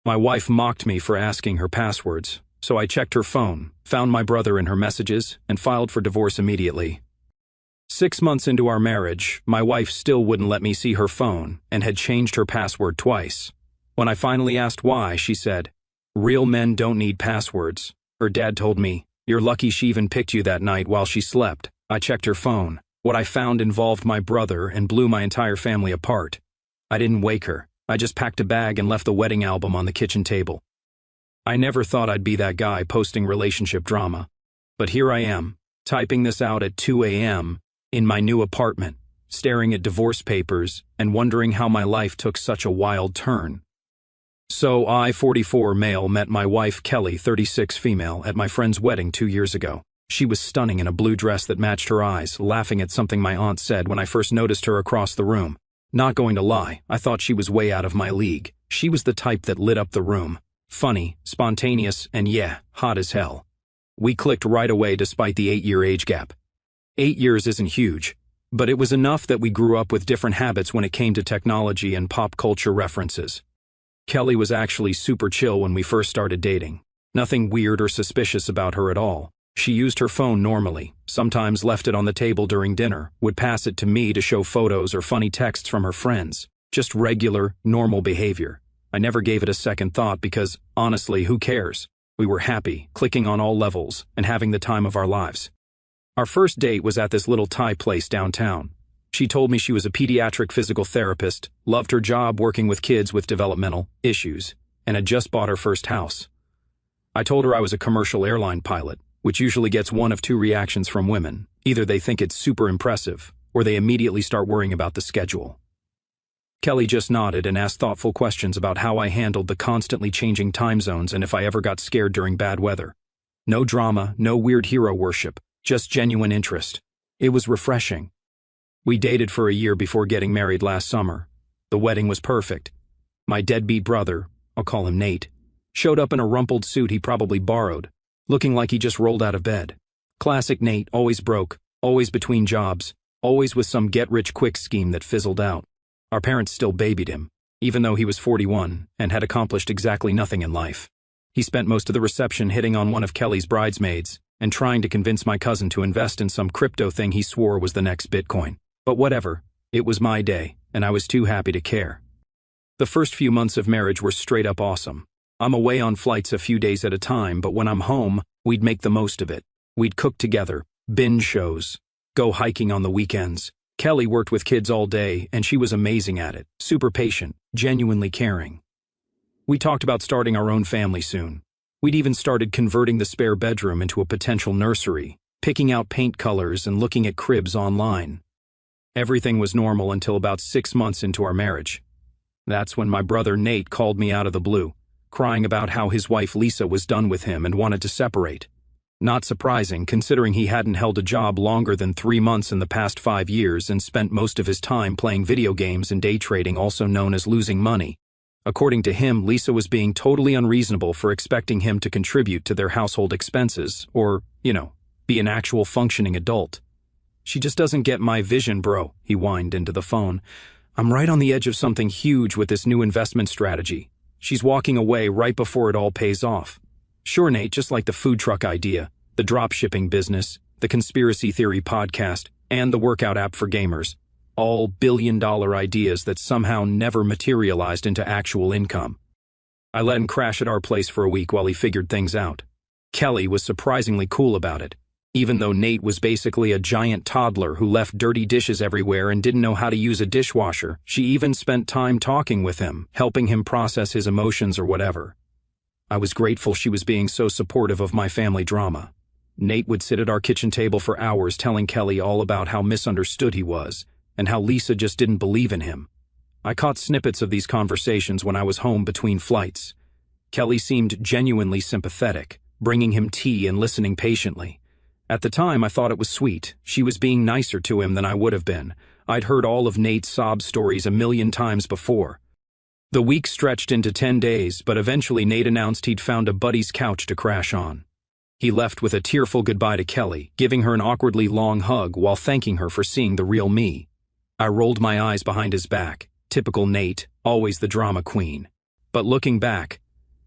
My wife mocked me for asking her passwords, so I checked her phone, found my brother in her messages, and filed for divorce immediately. 6 months into our marriage, my wife still wouldn't let me see her phone and had changed her password twice. When I finally asked why, she said, "Real men don't need passwords." Her dad told me, "You're lucky she even picked you that night while she slept." I checked her phone. What I found involved my brother and blew my entire family apart. I didn't wake her. I just packed a bag and left the wedding album on the kitchen table. I never thought I'd be that guy posting relationship drama. But here I am, typing this out at 2 a.m., in my new apartment, staring at divorce papers and wondering how my life took such a wild turn. So I, 44 male, met my wife Kelly, 36 female, at my friend's wedding 2 years ago. She was stunning in a blue dress that matched her eyes, laughing at something my aunt said when I first noticed her across the room. Not going to lie, I thought she was way out of my league. She was the type that lit up the room. Funny, spontaneous, and yeah, hot as hell. We clicked right away despite the 8-year age gap. 8 years isn't huge, but it was enough that we grew up with different habits when it came to technology and pop culture references. Kelly was actually super chill when we first started dating. Nothing weird or suspicious about her at all. She used her phone normally, sometimes left it on the table during dinner, would pass it to me to show photos or funny texts from her friends. Just regular, normal behavior. I never gave it a second thought because, honestly, who cares? We were happy, clicking on all levels, and having the time of our lives. Our first date was at this little Thai place downtown. She told me she was a pediatric physical therapist, loved her job working with kids with developmental issues, and had just bought her first house. I told her I was a commercial airline pilot, which usually gets one of two reactions from women. Either they think it's super impressive, or they immediately start worrying about the schedule. Kelly just nodded and asked thoughtful questions about how I handled the constantly changing time zones and if I ever got scared during bad weather. No drama, no weird hero worship, just genuine interest. It was refreshing. We dated for a year before getting married last summer. The wedding was perfect. My deadbeat brother, I'll call him Nate, showed up in a rumpled suit he probably borrowed, looking like he just rolled out of bed. Classic Nate, always broke, always between jobs, always with some get-rich-quick scheme that fizzled out. Our parents still babied him, even though he was 41 and had accomplished exactly nothing in life. He spent most of the reception hitting on one of Kelly's bridesmaids and trying to convince my cousin to invest in some crypto thing he swore was the next Bitcoin. But whatever, it was my day, and I was too happy to care. The first few months of marriage were straight up awesome. I'm away on flights a few days at a time, but when I'm home, we'd make the most of it. We'd cook together, binge shows, go hiking on the weekends. Kelly worked with kids all day, and she was amazing at it, super patient, genuinely caring. We talked about starting our own family soon. We'd even started converting the spare bedroom into a potential nursery, picking out paint colors and looking at cribs online. Everything was normal until about 6 months into our marriage. That's when my brother Nate called me out of the blue, crying about how his wife Lisa was done with him and wanted to separate. Not surprising, considering he hadn't held a job longer than 3 months in the past 5 years and spent most of his time playing video games and day trading, also known as losing money. According to him, Lisa was being totally unreasonable for expecting him to contribute to their household expenses or, be an actual functioning adult. "She just doesn't get my vision, bro," he whined into the phone. "I'm right on the edge of something huge with this new investment strategy. She's walking away right before it all pays off." Sure, Nate, just like the food truck idea, the drop shipping business, the conspiracy theory podcast, and the workout app for gamers. All billion-dollar ideas that somehow never materialized into actual income. I let him crash at our place for a week while he figured things out. Kelly was surprisingly cool about it, even though Nate was basically a giant toddler who left dirty dishes everywhere and didn't know how to use a dishwasher. She even spent time talking with him, helping him process his emotions or whatever. I was grateful she was being so supportive of my family drama. Nate would sit at our kitchen table for hours telling Kelly all about how misunderstood he was, and how Lisa just didn't believe in him. I caught snippets of these conversations when I was home between flights. Kelly seemed genuinely sympathetic, bringing him tea and listening patiently. At the time, I thought it was sweet. She was being nicer to him than I would have been. I'd heard all of Nate's sob stories a million times before. The week stretched into 10 days, but eventually Nate announced he'd found a buddy's couch to crash on. He left with a tearful goodbye to Kelly, giving her an awkwardly long hug while thanking her for seeing the real me. I rolled my eyes behind his back. Typical Nate, always the drama queen. But looking back,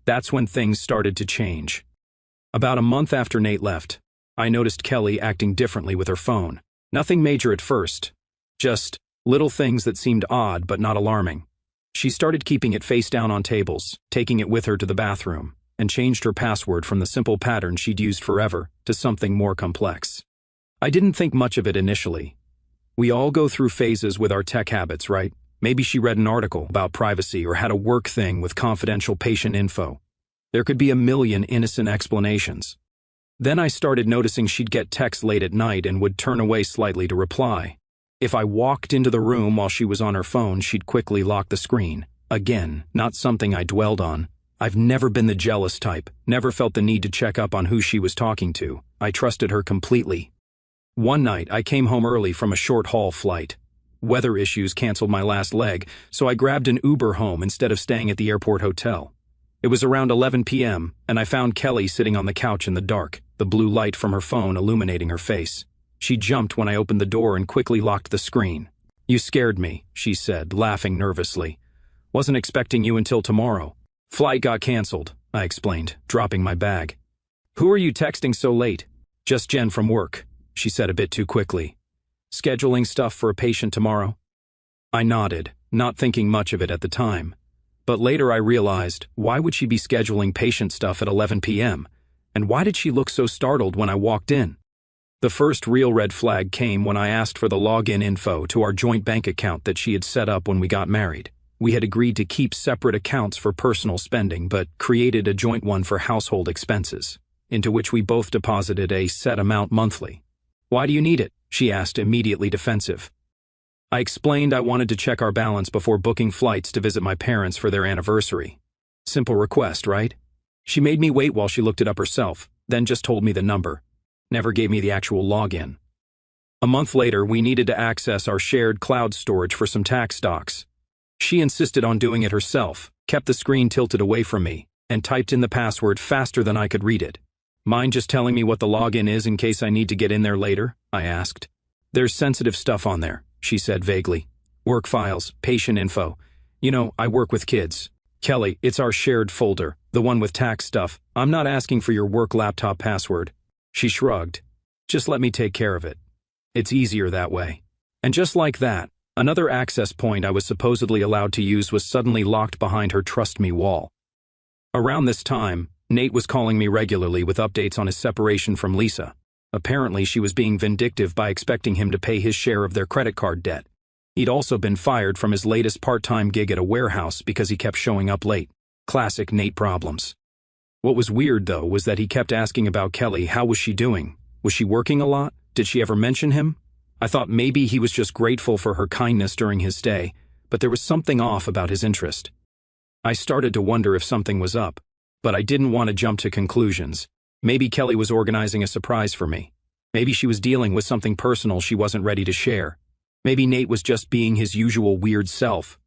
That's when things started to change. About a month after Nate left, I noticed Kelly acting differently with her phone. Nothing major at first, just little things that seemed odd but not alarming. She started keeping it face down on tables, taking it with her to the bathroom, and changed her password from the simple pattern she'd used forever to something more complex. I didn't think much of it initially. We all go through phases with our tech habits, right? Maybe she read an article about privacy or had a work thing with confidential patient info. There could be a million innocent explanations. Then I started noticing she'd get texts late at night and would turn away slightly to reply. If I walked into the room while she was on her phone, she'd quickly lock the screen. Again, not something I dwelled on. I've never been the jealous type, never felt the need to check up on who she was talking to. I trusted her completely. One night, I came home early from a short-haul flight. Weather issues canceled my last leg, so I grabbed an Uber home instead of staying at the airport hotel. It was around 11 p.m., and I found Kelly sitting on the couch in the dark, the blue light from her phone illuminating her face. She jumped when I opened the door and quickly locked the screen. "You scared me," she said, laughing nervously. "Wasn't expecting you until tomorrow." "Flight got canceled," I explained, dropping my bag. "Who are you texting so late?" "Just Jen from work," she said a bit too quickly. "Scheduling stuff for a patient tomorrow?" I nodded, not thinking much of it at the time. But later I realized, why would she be scheduling patient stuff at 11 p.m.? And why did she look so startled when I walked in? The first real red flag came when I asked for the login info to our joint bank account that she had set up when we got married. We had agreed to keep separate accounts for personal spending, but created a joint one for household expenses, into which we both deposited a set amount monthly. "Why do you need it?" she asked, immediately defensive. I explained I wanted to check our balance before booking flights to visit my parents for their anniversary. Simple request, right? She made me wait while she looked it up herself, then just told me the number. Never gave me the actual login. A month later, we needed to access our shared cloud storage for some tax docs. She insisted on doing it herself, kept the screen tilted away from me, and typed in the password faster than I could read it. "Mind just telling me what the login is in case I need to get in there later?" I asked. "There's sensitive stuff on there," she said vaguely. "Work files, patient info. You know, I work with kids." "Kelly, it's our shared folder, the one with tax stuff. I'm not asking for your work laptop password." She shrugged. "Just let me take care of it. It's easier that way." And just like that, another access point I was supposedly allowed to use was suddenly locked behind her Trust Me wall. Around this time, Nate was calling me regularly with updates on his separation from Lisa. Apparently, she was being vindictive by expecting him to pay his share of their credit card debt. He'd also been fired from his latest part-time gig at a warehouse because he kept showing up late. Classic Nate problems. What was weird, though, was that he kept asking about Kelly. How was she doing? Was she working a lot? Did she ever mention him? I thought maybe he was just grateful for her kindness during his stay, but there was something off about his interest. I started to wonder if something was up, but I didn't want to jump to conclusions. Maybe Kelly was organizing a surprise for me. Maybe she was dealing with something personal she wasn't ready to share. Maybe Nate was just being his usual weird self.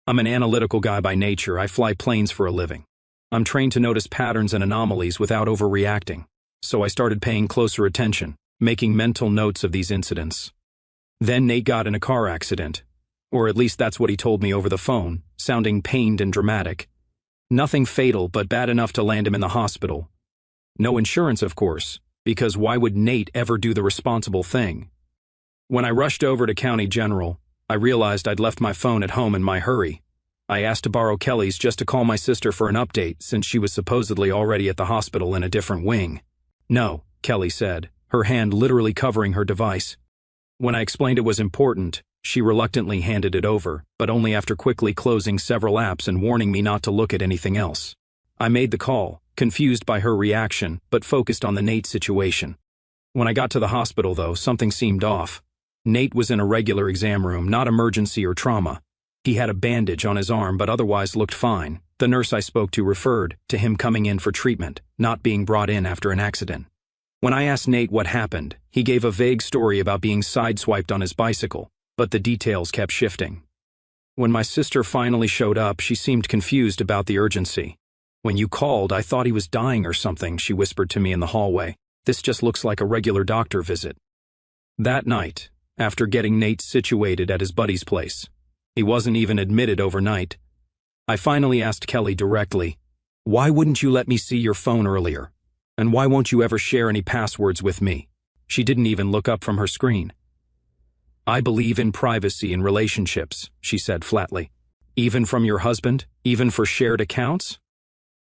I'm an analytical guy by nature. I fly planes for a living. I'm trained to notice patterns and anomalies without overreacting. So I started paying closer attention, making mental notes of these incidents. Then Nate got in a car accident. Or at least that's what he told me over the phone, sounding pained and dramatic. Nothing fatal, but bad enough to land him in the hospital. No insurance, of course, because why would Nate ever do the responsible thing? When I rushed over to County General, I realized I'd left my phone at home in my hurry. I asked to borrow Kelly's just to call my sister for an update since she was supposedly already at the hospital in a different wing. "No," Kelly said, her hand literally covering her device. When I explained it was important, she reluctantly handed it over, but only after quickly closing several apps and warning me not to look at anything else. I made the call, confused by her reaction, but focused on the Nate situation. When I got to the hospital, though, something seemed off. Nate was in a regular exam room, not emergency or trauma. He had a bandage on his arm but otherwise looked fine. The nurse I spoke to referred to him coming in for treatment, not being brought in after an accident. When I asked Nate what happened, he gave a vague story about being sideswiped on his bicycle, but the details kept shifting. When my sister finally showed up, she seemed confused about the urgency. "When you called, I thought he was dying or something," she whispered to me in the hallway. "This just looks like a regular doctor visit." That night, after getting Nate situated at his buddy's place, he wasn't even admitted overnight, I finally asked Kelly directly, Why wouldn't you let me see your phone earlier? And why won't you ever share any passwords with me? She didn't even look up from her screen. I believe in privacy in relationships, she said flatly. Even from your husband? Even for shared accounts?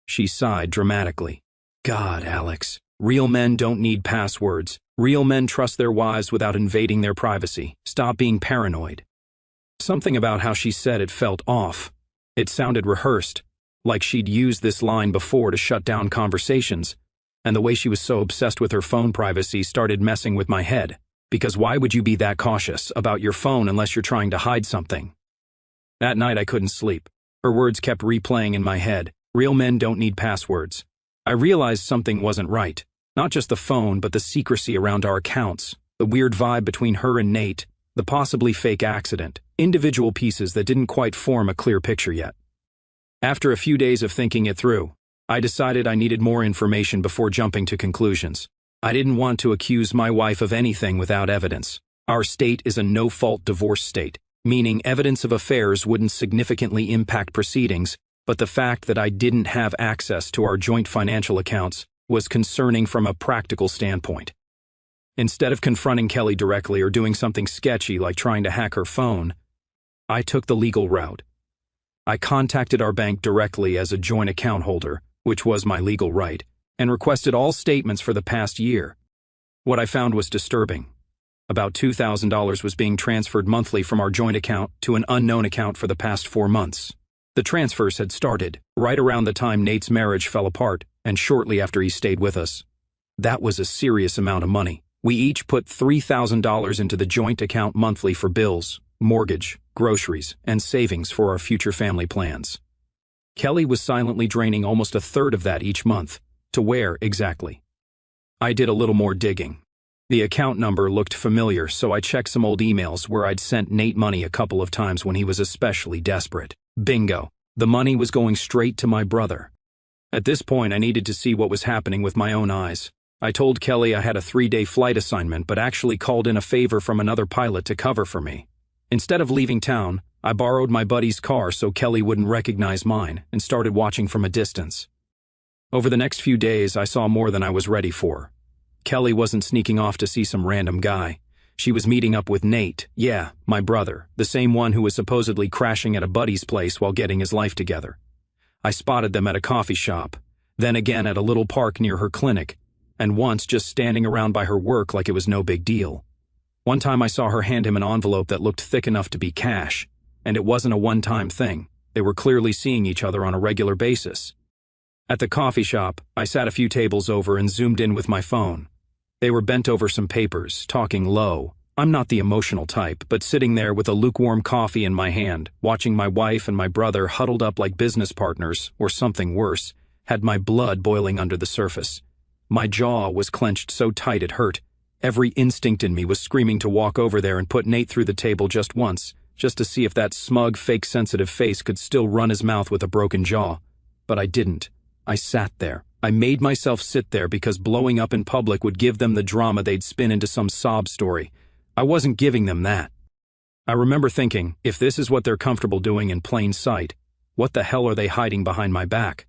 She sighed dramatically. God, Alex. Real men don't need passwords. Real men trust their wives without invading their privacy. Stop being paranoid. Something about how she said it felt off. It sounded rehearsed, like she'd used this line before to shut down conversations, and the way she was so obsessed with her phone privacy started messing with my head. Because why would you be that cautious about your phone unless you're trying to hide something? That night I couldn't sleep. Her words kept replaying in my head. Real men don't need passwords. I realized something wasn't right. Not just the phone, but the secrecy around our accounts, the weird vibe between her and Nate, the possibly fake accident, individual pieces that didn't quite form a clear picture yet. After a few days of thinking it through, I decided I needed more information before jumping to conclusions. I didn't want to accuse my wife of anything without evidence. Our state is a no-fault divorce state, meaning evidence of affairs wouldn't significantly impact proceedings, but the fact that I didn't have access to our joint financial accounts was concerning from a practical standpoint. Instead of confronting Kelly directly or doing something sketchy like trying to hack her phone, I took the legal route. I contacted our bank directly as a joint account holder, which was my legal right, and requested all statements for the past year. What I found was disturbing. About $2,000 was being transferred monthly from our joint account to an unknown account for the past 4 months. The transfers had started right around the time Nate's marriage fell apart and shortly after he stayed with us. That was a serious amount of money. We each put $3,000 into the joint account monthly for bills, mortgage, groceries, and savings for our future family plans. Kelly was silently draining almost a third of that each month. To where exactly? I did a little more digging. The account number looked familiar, so I checked some old emails where I'd sent Nate money a couple of times when he was especially desperate. Bingo. The money was going straight to my brother. At this point, I needed to see what was happening with my own eyes. I told Kelly I had a 3-day flight assignment, but actually called in a favor from another pilot to cover for me. Instead of leaving town, I borrowed my buddy's car so Kelly wouldn't recognize mine and started watching from a distance. Over the next few days, I saw more than I was ready for. Kelly wasn't sneaking off to see some random guy. She was meeting up with Nate, yeah, my brother, the same one who was supposedly crashing at a buddy's place while getting his life together. I spotted them at a coffee shop, then again at a little park near her clinic, and once just standing around by her work like it was no big deal. One time I saw her hand him an envelope that looked thick enough to be cash, and it wasn't a one-time thing. They were clearly seeing each other on a regular basis. At the coffee shop, I sat a few tables over and zoomed in with my phone. They were bent over some papers, talking low. I'm not the emotional type, but sitting there with a lukewarm coffee in my hand, watching my wife and my brother huddled up like business partners, or something worse, had my blood boiling under the surface. My jaw was clenched so tight it hurt. Every instinct in me was screaming to walk over there and put Nate through the table just once, just to see if that smug, fake sensitive face could still run his mouth with a broken jaw. But I didn't. I sat there. I made myself sit there because blowing up in public would give them the drama they'd spin into some sob story. I wasn't giving them that. I remember thinking, if this is what they're comfortable doing in plain sight, what the hell are they hiding behind my back?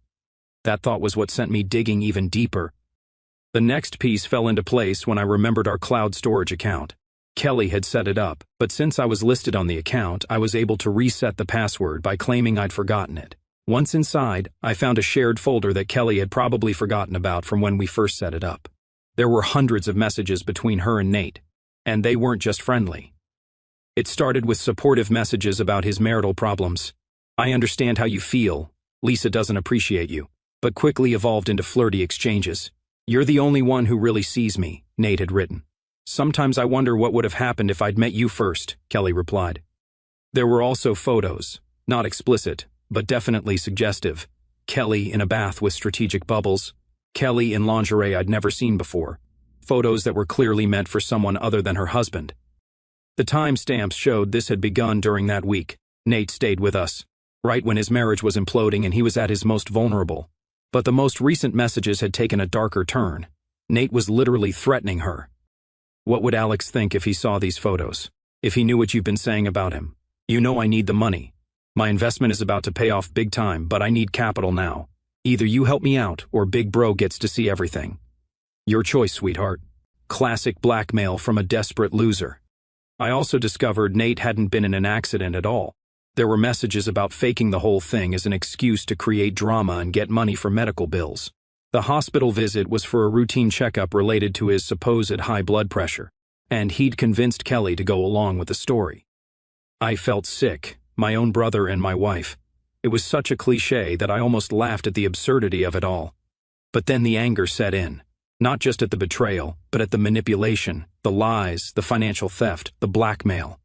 That thought was what sent me digging even deeper. The next piece fell into place when I remembered our cloud storage account. Kelly had set it up, but since I was listed on the account, I was able to reset the password by claiming I'd forgotten it. Once inside, I found a shared folder that Kelly had probably forgotten about from when we first set it up. There were hundreds of messages between her and Nate, and they weren't just friendly. It started with supportive messages about his marital problems. I understand how you feel. Lisa doesn't appreciate you, but quickly evolved into flirty exchanges. You're the only one who really sees me, Nate had written. Sometimes I wonder what would have happened if I'd met you first, Kelly replied. There were also photos, not explicit, but definitely suggestive. Kelly in a bath with strategic bubbles. Kelly in lingerie I'd never seen before. Photos that were clearly meant for someone other than her husband. The timestamps showed this had begun during that week. Nate stayed with us, right when his marriage was imploding and he was at his most vulnerable. But the most recent messages had taken a darker turn. Nate was literally threatening her. What would Alex think if he saw these photos? If he knew what you've been saying about him? You know I need the money. My investment is about to pay off big time, but I need capital now. Either you help me out, or Big Bro gets to see everything. Your choice, sweetheart. Classic blackmail from a desperate loser. I also discovered Nate hadn't been in an accident at all. There were messages about faking the whole thing as an excuse to create drama and get money for medical bills. The hospital visit was for a routine checkup related to his supposed high blood pressure, and he'd convinced Kelly to go along with the story. I felt sick, my own brother and my wife. It was such a cliché that I almost laughed at the absurdity of it all. But then the anger set in, not just at the betrayal, but at the manipulation, the lies, the financial theft, the blackmail.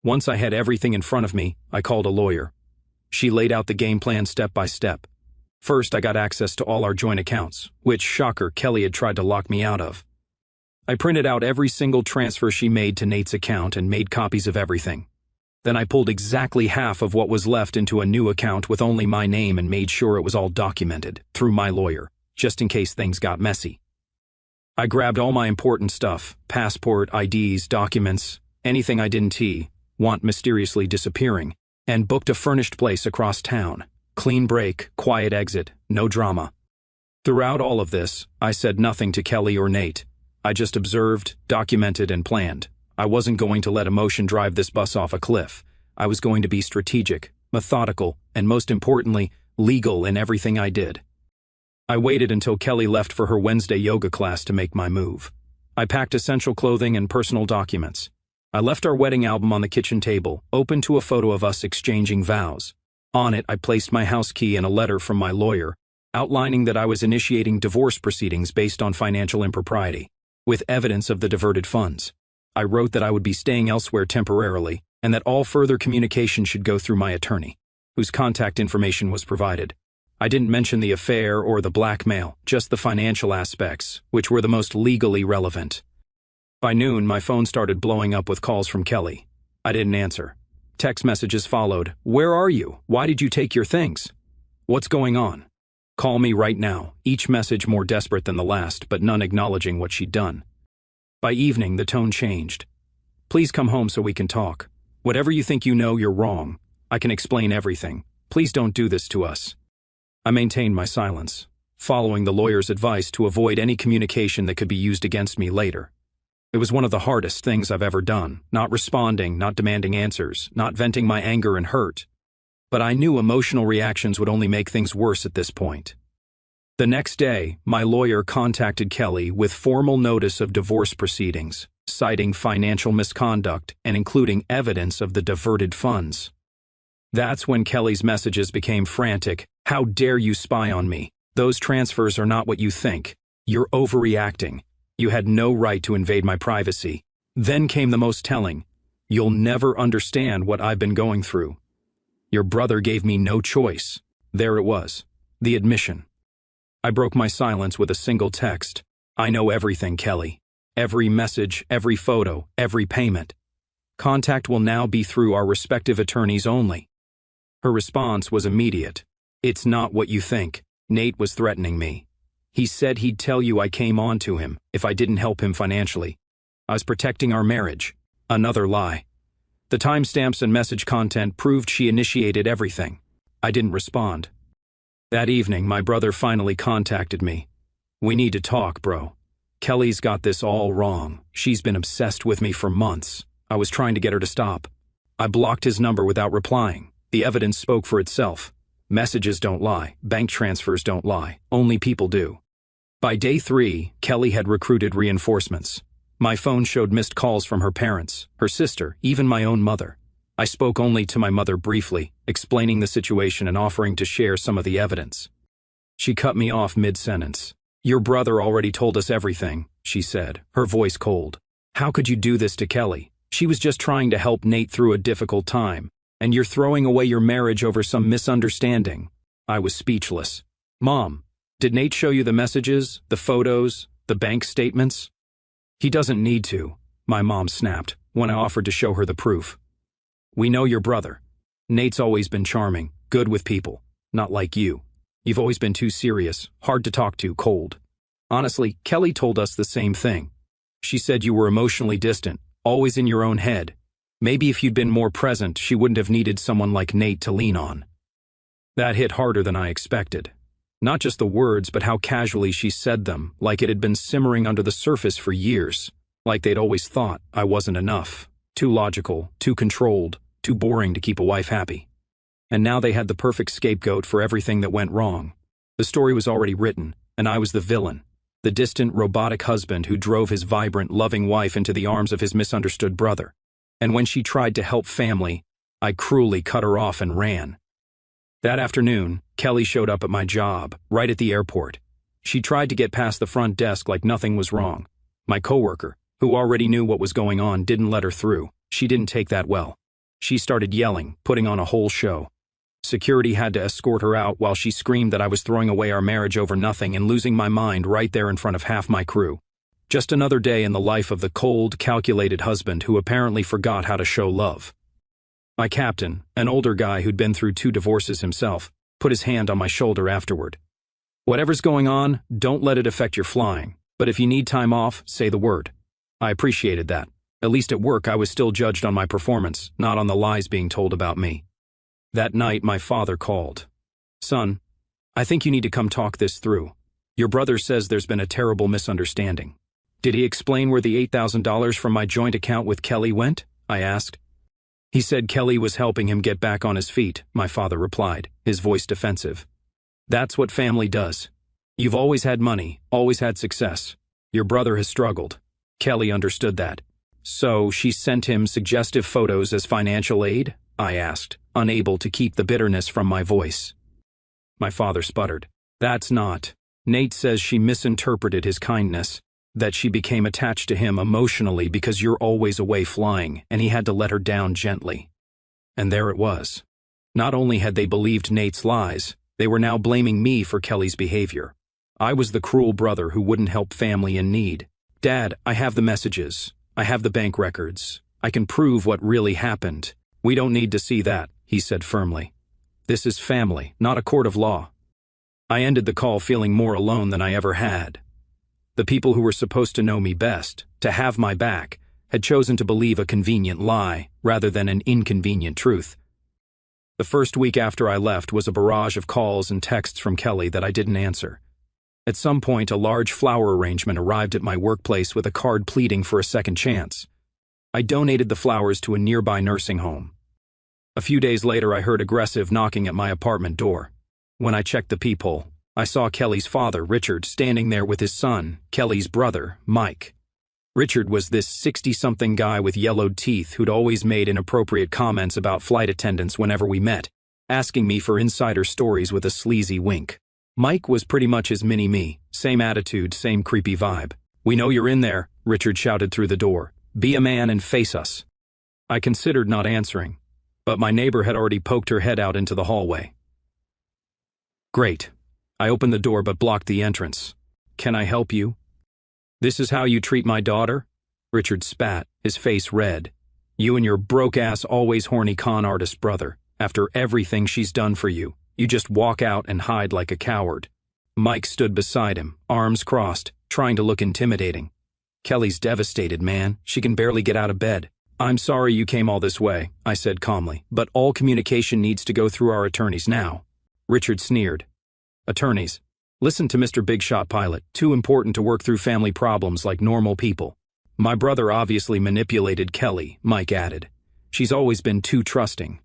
Once I had everything in front of me, I called a lawyer. She laid out the game plan step by step. First, I got access to all our joint accounts, which, shocker, Kelly had tried to lock me out of. I printed out every single transfer she made to Nate's account and made copies of everything. Then I pulled exactly half of what was left into a new account with only my name and made sure it was all documented, through my lawyer, just in case things got messy. I grabbed all my important stuff, passport, IDs, documents, anything I didn't want mysteriously disappearing, and booked a furnished place across town. Clean break, quiet exit, no drama. Throughout all of this, I said nothing to Kelly or Nate. I just observed, documented, and planned. I wasn't going to let emotion drive this bus off a cliff. I was going to be strategic, methodical, and most importantly, legal in everything I did. I waited until Kelly left for her Wednesday yoga class to make my move. I packed essential clothing and personal documents. I left our wedding album on the kitchen table, open to a photo of us exchanging vows. On it, I placed my house key and a letter from my lawyer, outlining that I was initiating divorce proceedings based on financial impropriety, with evidence of the diverted funds. I wrote that I would be staying elsewhere temporarily, and that all further communication should go through my attorney, whose contact information was provided. I didn't mention the affair or the blackmail, just the financial aspects, which were the most legally relevant. By noon, my phone started blowing up with calls from Kelly. I didn't answer. Text messages followed. Where are you? Why did you take your things? What's going on? Call me right now. Each message more desperate than the last, but none acknowledging what she'd done. By evening, the tone changed. Please come home so we can talk. Whatever you think you know, you're wrong. I can explain everything. Please don't do this to us. I maintained my silence, following the lawyer's advice to avoid any communication that could be used against me later. It was one of the hardest things I've ever done, not responding, not demanding answers, not venting my anger and hurt. But I knew emotional reactions would only make things worse at this point. The next day, my lawyer contacted Kelly with formal notice of divorce proceedings, citing financial misconduct and including evidence of the diverted funds. That's when Kelly's messages became frantic. How dare you spy on me? Those transfers are not what you think. You're overreacting. You had no right to invade my privacy. Then came the most telling. You'll never understand what I've been going through. Your brother gave me no choice. There it was. The admission. I broke my silence with a single text. I know everything, Kelly. Every message, every photo, every payment. Contact will now be through our respective attorneys only. Her response was immediate. It's not what you think. Nate was threatening me. He said he'd tell you I came on to him if I didn't help him financially. I was protecting our marriage. Another lie. The timestamps and message content proved she initiated everything. I didn't respond. That evening, my brother finally contacted me. We need to talk, bro. Kelly's got this all wrong. She's been obsessed with me for months. I was trying to get her to stop. I blocked his number without replying. The evidence spoke for itself. Messages don't lie. Bank transfers don't lie. Only people do. By day 3, Kelly had recruited reinforcements. My phone showed missed calls from her parents, her sister, even my own mother. I spoke only to my mother briefly, explaining the situation and offering to share some of the evidence. She cut me off mid-sentence. Your brother already told us everything, she said, her voice cold. How could you do this to Kelly? She was just trying to help Nate through a difficult time, and you're throwing away your marriage over some misunderstanding. I was speechless. Mom, did Nate show you the messages, the photos, the bank statements? He doesn't need to, my mom snapped when I offered to show her the proof. We know your brother. Nate's always been charming, good with people, not like you. You've always been too serious, hard to talk to, cold. Honestly, Kelly told us the same thing. She said you were emotionally distant, always in your own head. Maybe if you'd been more present, she wouldn't have needed someone like Nate to lean on. That hit harder than I expected. Not just the words, but how casually she said them, like it had been simmering under the surface for years, like they'd always thought I wasn't enough, too logical, too controlled, too boring to keep a wife happy. And now they had the perfect scapegoat for everything that went wrong. The story was already written, and I was the villain, the distant, robotic husband who drove his vibrant, loving wife into the arms of his misunderstood brother. And when she tried to help family, I cruelly cut her off and ran. That afternoon, Kelly showed up at my job, right at the airport. She tried to get past the front desk like nothing was wrong. My coworker, who already knew what was going on, didn't let her through. She didn't take that well. She started yelling, putting on a whole show. Security had to escort her out while she screamed that I was throwing away our marriage over nothing and losing my mind right there in front of half my crew. Just another day in the life of the cold, calculated husband who apparently forgot how to show love. My captain, an older guy who'd been through 2 divorces himself, put his hand on my shoulder afterward. Whatever's going on, don't let it affect your flying, but if you need time off, say the word. I appreciated that. At least at work I was still judged on my performance, not on the lies being told about me. That night my father called. "Son, I think you need to come talk this through. Your brother says there's been a terrible misunderstanding." "Did he explain where the $8,000 from my joint account with Kelly went?" I asked. "He said Kelly was helping him get back on his feet," my father replied, his voice defensive. "That's what family does. You've always had money, always had success. Your brother has struggled." Kelly understood that. "So she sent him suggestive photos as financial aid?" I asked, unable to keep the bitterness from my voice. My father sputtered. "That's not. Nate says she misinterpreted his kindness, that she became attached to him emotionally because you're always away flying, and he had to let her down gently." And there it was. Not only had they believed Nate's lies, they were now blaming me for Kelly's behavior. I was the cruel brother who wouldn't help family in need. "Dad, I have the messages. I have the bank records. I can prove what really happened." "We don't need to see that," he said firmly. "This is family, not a court of law." I ended the call feeling more alone than I ever had. The people who were supposed to know me best, to have my back, had chosen to believe a convenient lie rather than an inconvenient truth. The first week after I left was a barrage of calls and texts from Kelly that I didn't answer. At some point, a large flower arrangement arrived at my workplace with a card pleading for a second chance. I donated the flowers to a nearby nursing home. A few days later, I heard aggressive knocking at my apartment door. When I checked the peephole, I saw Kelly's father, Richard, standing there with his son, Kelly's brother, Mike. Richard was this 60-something guy with yellowed teeth who'd always made inappropriate comments about flight attendants whenever we met, asking me for insider stories with a sleazy wink. Mike was pretty much his mini-me, same attitude, same creepy vibe. "We know you're in there," Richard shouted through the door. "Be a man and face us." I considered not answering, but my neighbor had already poked her head out into the hallway. "Great." I opened the door but blocked the entrance. "Can I help you?" "This is how you treat my daughter?" Richard spat, his face red. "You and your broke-ass, always horny con artist brother. After everything she's done for you, you just walk out and hide like a coward." Mike stood beside him, arms crossed, trying to look intimidating. "Kelly's devastated, man. She can barely get out of bed." "I'm sorry you came all this way," I said calmly, "but all communication needs to go through our attorneys now." Richard sneered. "Attorneys? Listen to Mr. Big Shot Pilot, too important to work through family problems like normal people." "My brother obviously manipulated Kelly," Mike added. "She's always been too trusting.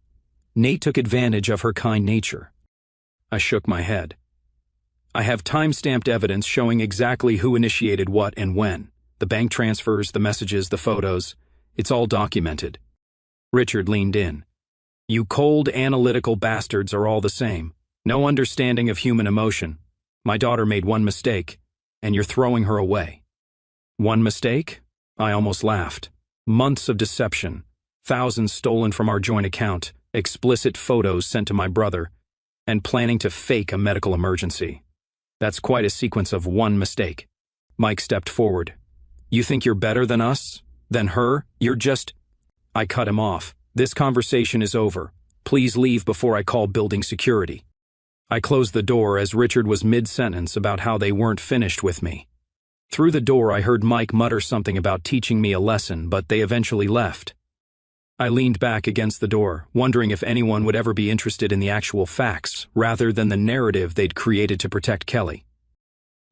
Nate took advantage of her kind nature." I shook my head. "I have time-stamped evidence showing exactly who initiated what and when. The bank transfers, the messages, the photos. It's all documented." Richard leaned in. "You cold, analytical bastards are all the same. No understanding of human emotion. My daughter made one mistake, and you're throwing her away." "One mistake?" I almost laughed. "Months of deception, thousands stolen from our joint account, explicit photos sent to my brother, and planning to fake a medical emergency. That's quite a sequence of one mistake." Mike stepped forward. "You think you're better than us? Than her? You're just—" I cut him off. "This conversation is over. Please leave before I call building security." I closed the door as Richard was mid-sentence about how they weren't finished with me. Through the door I heard Mike mutter something about teaching me a lesson, but they eventually left. I leaned back against the door, wondering if anyone would ever be interested in the actual facts, rather than the narrative they'd created to protect Kelly.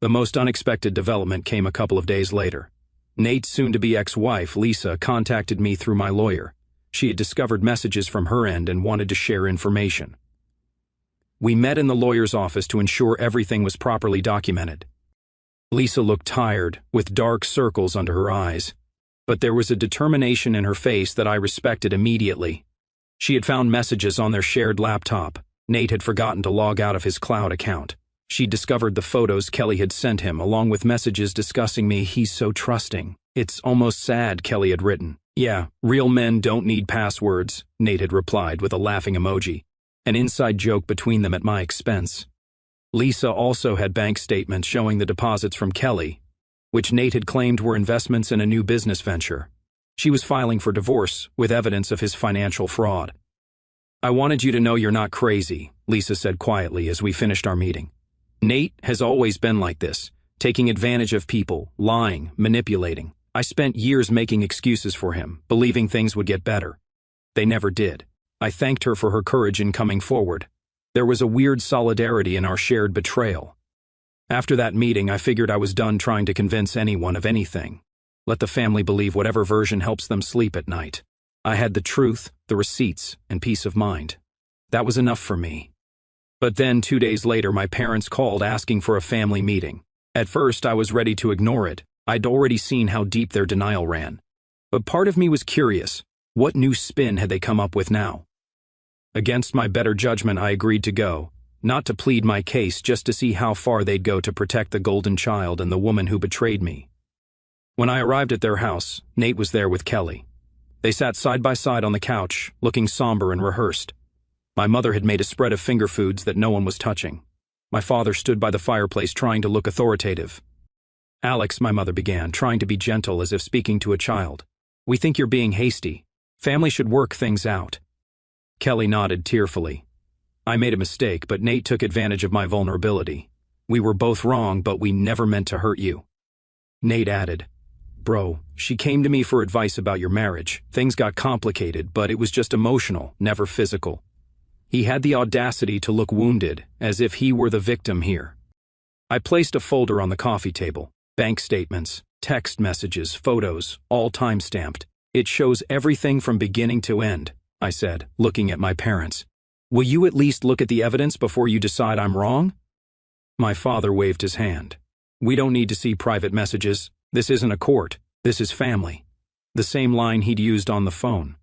The most unexpected development came a couple of days later. Nate's soon-to-be ex-wife, Lisa, contacted me through my lawyer. She had discovered messages from her end and wanted to share information. We met in the lawyer's office to ensure everything was properly documented. Lisa looked tired, with dark circles under her eyes, but there was a determination in her face that I respected immediately. She had found messages on their shared laptop. Nate had forgotten to log out of his cloud account. She'd discovered the photos Kelly had sent him, along with messages discussing me. "He's so trusting. It's almost sad," Kelly had written. "Yeah, real men don't need passwords," Nate had replied with a laughing emoji, an inside joke between them at my expense. Lisa also had bank statements showing the deposits from Kelly, which Nate had claimed were investments in a new business venture. She was filing for divorce with evidence of his financial fraud. "I wanted you to know you're not crazy," Lisa said quietly as we finished our meeting. "Nate has always been like this, taking advantage of people, lying, manipulating. I spent years making excuses for him, believing things would get better. They never did. I thanked her for her courage in coming forward. There was a weird solidarity in our shared betrayal. After that meeting, I figured I was done trying to convince anyone of anything. Let the family believe whatever version helps them sleep at night. I had the truth, the receipts, and peace of mind. That was enough for me." But then 2 days later, my parents called asking for a family meeting. At first, I was ready to ignore it. I'd already seen how deep their denial ran. But part of me was curious. What new spin had they come up with now? Against my better judgment, I agreed to go, not to plead my case, just to see how far they'd go to protect the golden child and the woman who betrayed me. When I arrived at their house, Nate was there with Kelly. They sat side by side on the couch, looking somber and rehearsed. My mother had made a spread of finger foods that no one was touching. My father stood by the fireplace trying to look authoritative. "Alex," my mother began, trying to be gentle as if speaking to a child. "We think you're being hasty. Family should work things out." Kelly nodded tearfully. "I made a mistake, but Nate took advantage of my vulnerability. We were both wrong, but we never meant to hurt you." Nate added, "Bro, she came to me for advice about your marriage. Things got complicated, but it was just emotional, never physical." He had the audacity to look wounded, as if he were the victim here. I placed a folder on the coffee table. Bank statements, text messages, photos, all time-stamped. "It shows everything from beginning to end," I said, looking at my parents. "Will you at least look at the evidence before you decide I'm wrong?" My father waved his hand. "We don't need to see private messages. This isn't a court. This is family." The same line he'd used on the phone.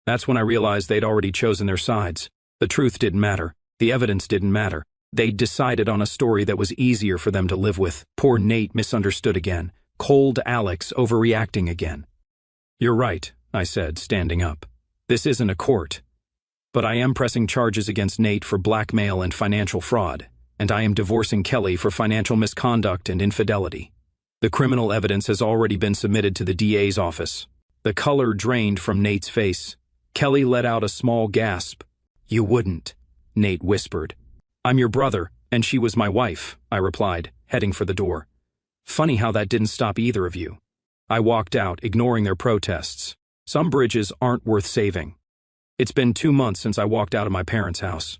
That's when I realized they'd already chosen their sides. The truth didn't matter. The evidence didn't matter. They'd decided on a story that was easier for them to live with. Poor Nate misunderstood again. Cold Alex overreacting again. "You're right," I said, standing up. "This isn't a court. But I am pressing charges against Nate for blackmail and financial fraud, and I am divorcing Kelly for financial misconduct and infidelity. The criminal evidence has already been submitted to the DA's office." The color drained from Nate's face. Kelly let out a small gasp. "You wouldn't," Nate whispered. "I'm your brother, and she was my wife," I replied, heading for the door. "Funny how that didn't stop either of you." I walked out, ignoring their protests. Some bridges aren't worth saving. It's been 2 months since I walked out of my parents' house.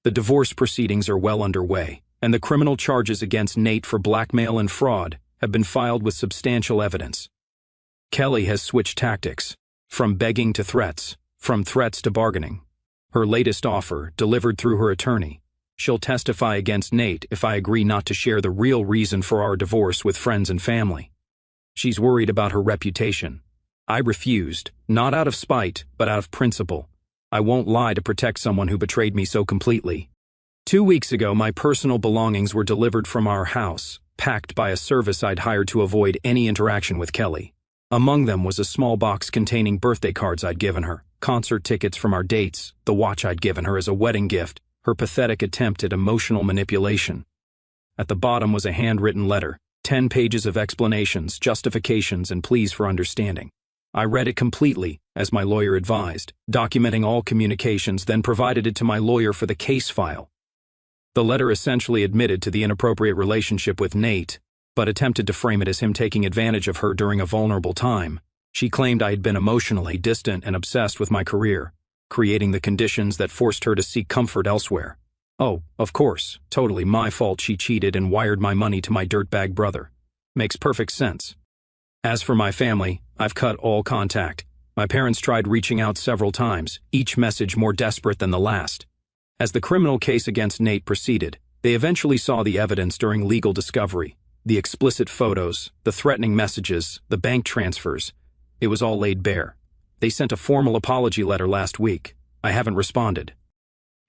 The divorce proceedings are well underway, and the criminal charges against Nate for blackmail and fraud have been filed with substantial evidence. Kelly has switched tactics, from begging to threats, from threats to bargaining. Her latest offer, delivered through her attorney: she'll testify against Nate if I agree not to share the real reason for our divorce with friends and family. She's worried about her reputation. I refused, not out of spite, but out of principle. I won't lie to protect someone who betrayed me so completely. 2 weeks ago, my personal belongings were delivered from our house, packed by a service I'd hired to avoid any interaction with Kelly. Among them was a small box containing birthday cards I'd given her, concert tickets from our dates, the watch I'd given her as a wedding gift, her pathetic attempt at emotional manipulation. At the bottom was a handwritten letter, 10 pages of explanations, justifications, and pleas for understanding. I read it completely, as my lawyer advised, documenting all communications, then provided it to my lawyer for the case file. The letter essentially admitted to the inappropriate relationship with Nate, but attempted to frame it as him taking advantage of her during a vulnerable time. She claimed I had been emotionally distant and obsessed with my career, creating the conditions that forced her to seek comfort elsewhere. Oh, of course, totally my fault she cheated and wired my money to my dirtbag brother. Makes perfect sense. As for my family, I've cut all contact. My parents tried reaching out several times, each message more desperate than the last. As the criminal case against Nate proceeded, they eventually saw the evidence during legal discovery. The explicit photos, the threatening messages, the bank transfers. It was all laid bare. They sent a formal apology letter last week. I haven't responded.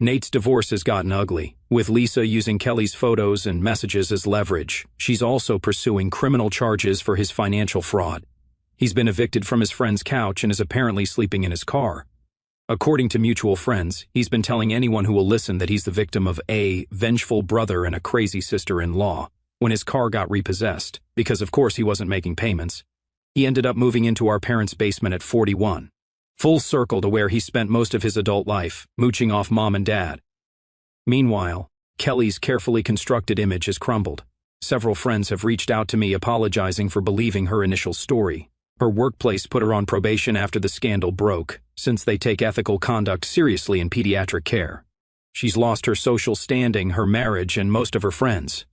Nate's divorce has gotten ugly, with Lisa using Kelly's photos and messages as leverage. She's also pursuing criminal charges for his financial fraud. He's been evicted from his friend's couch and is apparently sleeping in his car. According to mutual friends, he's been telling anyone who will listen that he's the victim of a vengeful brother and a crazy sister-in-law when his car got repossessed, because of course he wasn't making payments. He ended up moving into our parents' basement at 41. Full circle to where he spent most of his adult life, mooching off mom and dad. Meanwhile, Kelly's carefully constructed image has crumbled. Several friends have reached out to me apologizing for believing her initial story. Her workplace put her on probation after the scandal broke, since they take ethical conduct seriously in pediatric care. She's lost her social standing, her marriage, and most of her friends.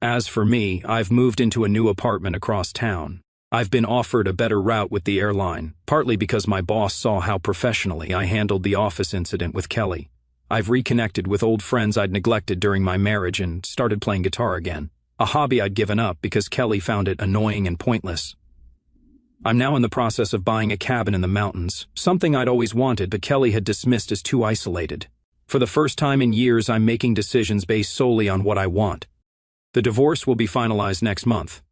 As for me, I've moved into a new apartment across town. I've been offered a better route with the airline, partly because my boss saw how professionally I handled the office incident with Kelly. I've reconnected with old friends I'd neglected during my marriage and started playing guitar again, a hobby I'd given up because Kelly found it annoying and pointless. I'm now in the process of buying a cabin in the mountains, something I'd always wanted but Kelly had dismissed as too isolated. For the first time in years, I'm making decisions based solely on what I want. The divorce will be finalized next month.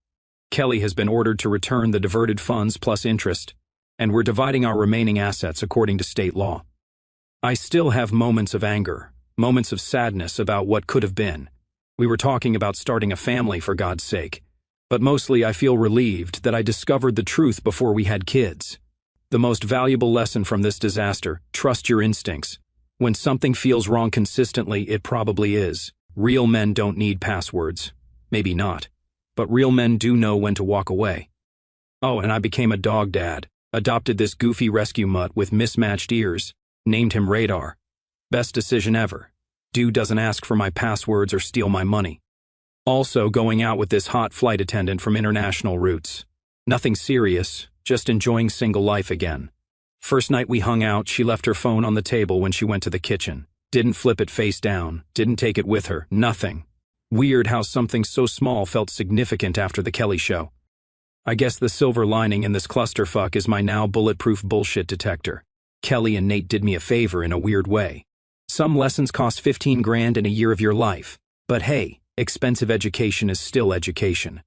Kelly has been ordered to return the diverted funds plus interest, and we're dividing our remaining assets according to state law. I still have moments of anger, moments of sadness about what could have been. We were talking about starting a family, for God's sake. But mostly I feel relieved that I discovered the truth before we had kids. The most valuable lesson from this disaster: trust your instincts. When something feels wrong consistently, it probably is. Real men don't need passwords. Maybe not. But real men do know when to walk away. Oh, and I became a dog dad. Adopted this goofy rescue mutt with mismatched ears. Named him Radar. Best decision ever. Dude doesn't ask for my passwords or steal my money. Also going out with this hot flight attendant from international routes. Nothing serious, just enjoying single life again. First night we hung out, she left her phone on the table when she went to the kitchen. Didn't flip it face down, didn't take it with her, nothing. Weird how something so small felt significant after the Kelly show. I guess the silver lining in this clusterfuck is my now bulletproof bullshit detector. Kelly and Nate did me a favor in a weird way. Some lessons cost 15 grand in a year of your life. But hey, expensive education is still education.